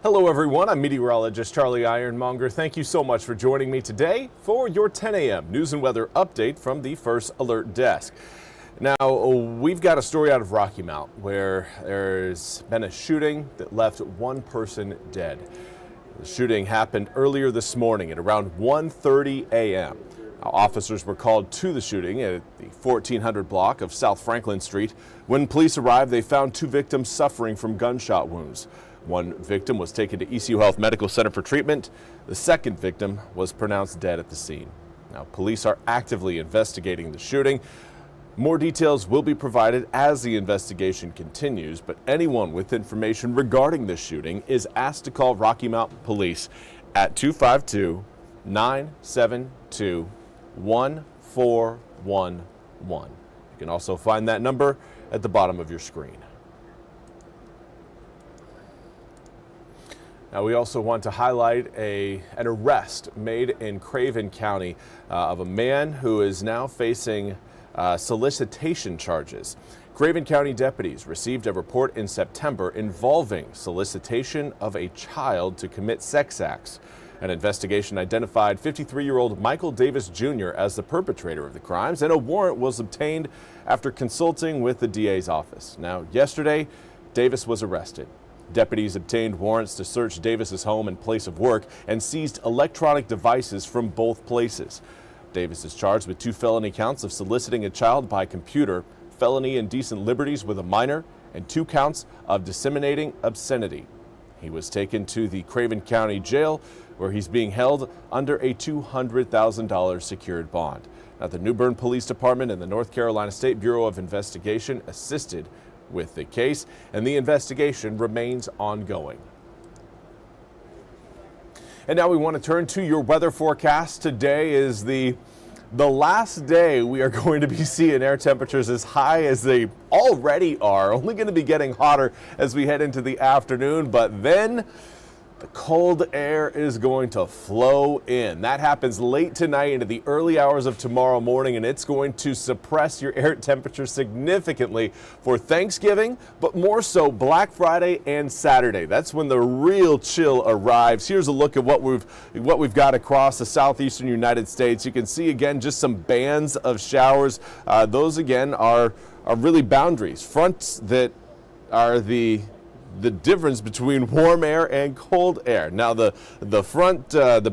Hello everyone, I'm Meteorologist Charlie Ironmonger. Thank you so much for joining me today for your 10 a.m. news and weather update from the First Alert Desk. Now, we've got a story out of Rocky Mount where there's been a shooting that left one person dead. The shooting happened earlier this morning at around 1:30 a.m. Officers were called to the shooting at the 1400 block of South Franklin Street. When police arrived, they found two victims suffering from gunshot wounds. One victim was taken to ECU Health Medical Center for treatment. The second victim was pronounced dead at the scene. Now, police are actively investigating the shooting. More details will be provided as the investigation continues, but anyone with information regarding this shooting is asked to call Rocky Mount Police at 252-972-1411. You can also find that number at the bottom of your screen. Now, we also want to highlight an arrest made in Craven County of a man who is now facing solicitation charges. Craven County deputies received a report in September involving solicitation of a child to commit sex acts. An investigation identified 53-year-old Michael Davis Jr. as the perpetrator of the crimes, and a warrant was obtained after consulting with the DA's office. Now, yesterday, Davis was arrested. Deputies obtained warrants to search Davis's home and place of work and seized electronic devices from both places. Davis is charged with 2 felony counts of soliciting a child by computer, felony indecent liberties with a minor, and 2 counts of disseminating obscenity. He was taken to the Craven County Jail, where he's being held under a $200,000 secured bond. Now, the New Bern Police Department and the North Carolina State Bureau of Investigation assisted with the case, and the investigation remains ongoing. And now we want to turn to your weather forecast. Today is the last day we are going to be seeing air temperatures as high as they already are. Only going to be getting hotter as we head into the afternoon, but then the cold air is going to flow in. That happens late tonight into the early hours of tomorrow morning, and it's going to suppress your air temperature significantly for Thanksgiving, but more so Black Friday and Saturday. That's when the real chill arrives. Here's a look at what we've got across the southeastern United States. You can see again just some bands of showers. Those again are really boundaries, fronts that are the difference between warm air and cold air. Now, the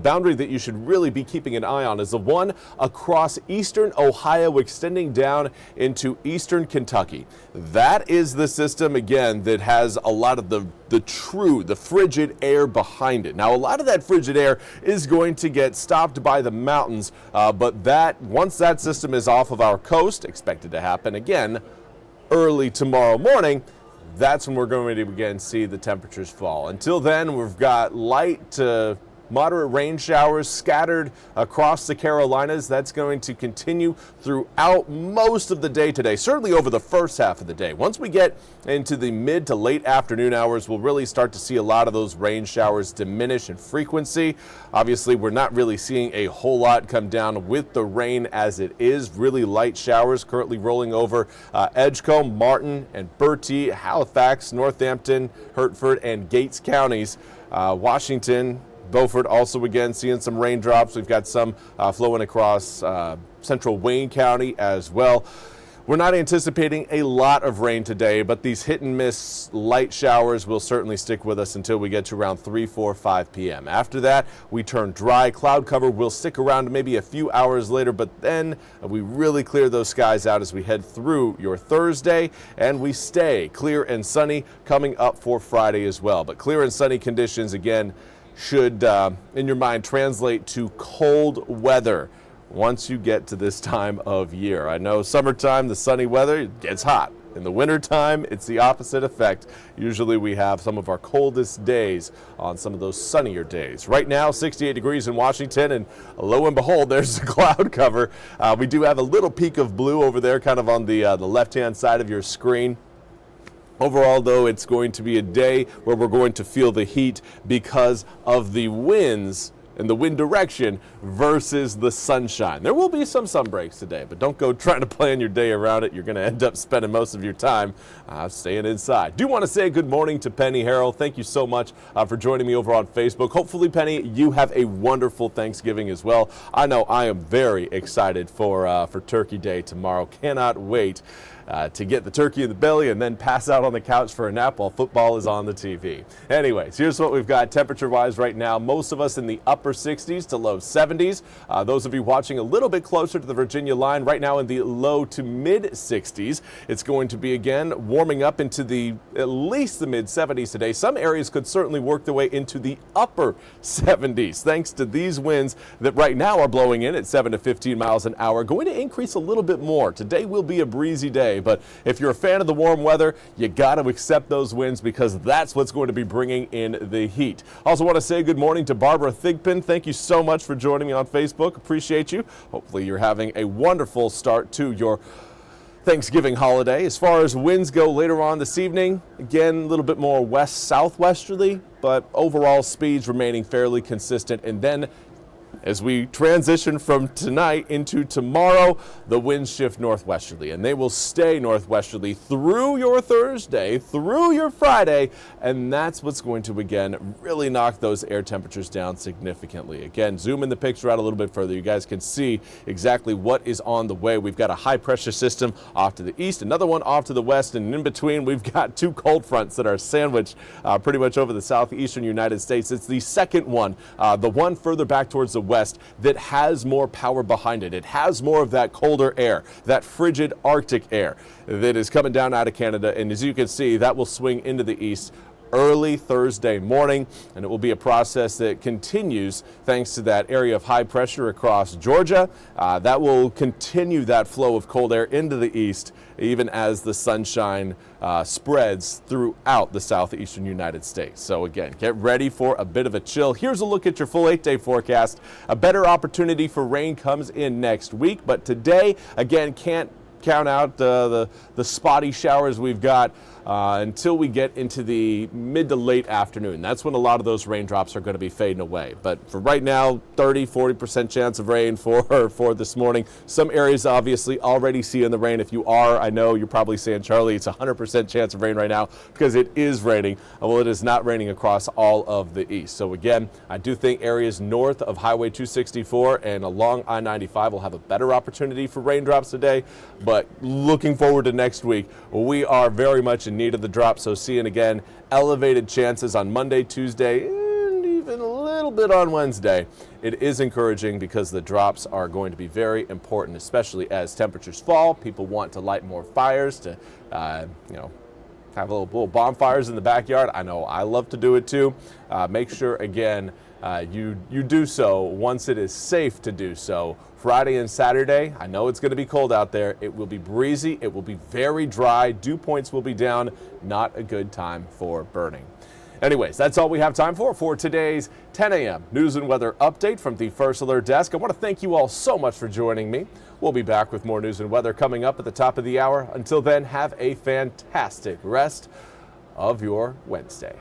boundary that you should really be keeping an eye on is the one across eastern Ohio extending down into eastern Kentucky. That is the system, again, that has a lot of the frigid air behind it. Now, a lot of that frigid air is going to get stopped by the mountains, but once that system is off of our coast, expected to happen again early tomorrow morning, that's when we're going to again see the temperatures fall. Until then, we've got light to moderate rain showers scattered across the Carolinas. That's going to continue throughout most of the day today, certainly over the first half of the day. Once we get into the mid to late afternoon hours, we'll really start to see a lot of those rain showers diminish in frequency. Obviously, we're not really seeing a whole lot come down with the rain as it is. Really light showers currently rolling over Edgecombe, Martin, and Bertie, Halifax, Northampton, Hertford, and Gates counties. Washington, Beaufort also again seeing some raindrops. We've got some flowing across central Wayne County as well. We're not anticipating a lot of rain today, but these hit and miss light showers will certainly stick with us until we get to around 3, 4, 5 p.m. After that, we turn dry. Cloud cover will stick around maybe a few hours later, but then we really clear those skies out as we head through your Thursday, and we stay clear and sunny coming up for Friday as well. But clear and sunny conditions, again, should, in your mind, translate to cold weather once you get to this time of year. I know summertime, the sunny weather, it gets hot. In the wintertime, it's the opposite effect. Usually we have some of our coldest days on some of those sunnier days. Right now, 68 degrees in Washington, and lo and behold, there's the cloud cover. We do have a little peak of blue over there, kind of on the left-hand side of your screen. Overall, though, it's going to be a day where we're going to feel the heat because of the winds and the wind direction versus the sunshine. There will be some sun breaks today, but don't go trying to plan your day around it. You're going to end up spending most of your time staying inside. Do want to say good morning to Penny Harrell. Thank you so much for joining me over on Facebook. Hopefully, Penny, you have a wonderful Thanksgiving as well. I know I am very excited for Turkey Day tomorrow. Cannot wait to get the turkey in the belly and then pass out on the couch for a nap while football is on the TV. Anyways, here's what we've got temperature-wise right now. Most of us in the upper 60s to low 70s. Those of you watching a little bit closer to the Virginia line right now in the low to mid 60s. It's going to be again warming up into at least the mid 70s today. Some areas could certainly work their way into the upper 70s thanks to these winds that right now are blowing in at 7 to 15 miles an hour. Going to increase a little bit more. Today will be a breezy day, but if you're a fan of the warm weather, you got to accept those winds because that's what's going to be bringing in the heat. Also want to say good morning to Barbara Thigpen. Thank you so much for joining me on Facebook. Appreciate you. Hopefully you're having a wonderful start to your Thanksgiving holiday. As far as winds go later on this evening, again, a little bit more west-southwesterly, but overall speeds remaining fairly consistent. And then as we transition from tonight into tomorrow, the winds shift northwesterly, and they will stay northwesterly through your Thursday, through your Friday, and that's what's going to, again, really knock those air temperatures down significantly. Again, zoom in the picture out a little bit further. You guys can see exactly what is on the way. We've got a high-pressure system off to the east, another one off to the west, and in between, we've got two cold fronts that are sandwiched pretty much over the southeastern United States. It's the second one, the one further back towards the west, that has more power behind it. It has more of that colder air, that frigid Arctic air that is coming down out of Canada. And as you can see, that will swing into the east early Thursday morning, and it will be a process that continues thanks to that area of high pressure across Georgia. That will continue that flow of cold air into the east, even as the sunshine spreads throughout the southeastern United States. So again, get ready for a bit of a chill. Here's a look at your full 8-day forecast. A better opportunity for rain comes in next week, but today, again, can't count out the spotty showers we've got until we get into the mid to late afternoon. That's when a lot of those raindrops are going to be fading away. But for right now, 30-40% chance of rain for this morning. Some areas obviously already seeing the rain. If you are, I know you're probably saying, Charlie, it's 100% chance of rain right now because it is raining. Well, it is not raining across all of the east. So again, I do think areas north of Highway 264 and along I-95 will have a better opportunity for raindrops today. But looking forward to next week, we are very much in need of the drop. So seeing again elevated chances on Monday, Tuesday, and even a little bit on Wednesday. It is encouraging because the drops are going to be very important, especially as temperatures fall. People want to light more fires to, have little bonfires in the backyard. I know I love to do it too. Make sure again you do so once it is safe to do so. Friday and Saturday, I know it's going to be cold out there. It will be breezy. It will be very dry. Dew points will be down. Not a good time for burning. Anyways, that's all we have time for today's 10 a.m. news and weather update from the First Alert Desk. I want to thank you all so much for joining me. We'll be back with more news and weather coming up at the top of the hour. Until then, have a fantastic rest of your Wednesday.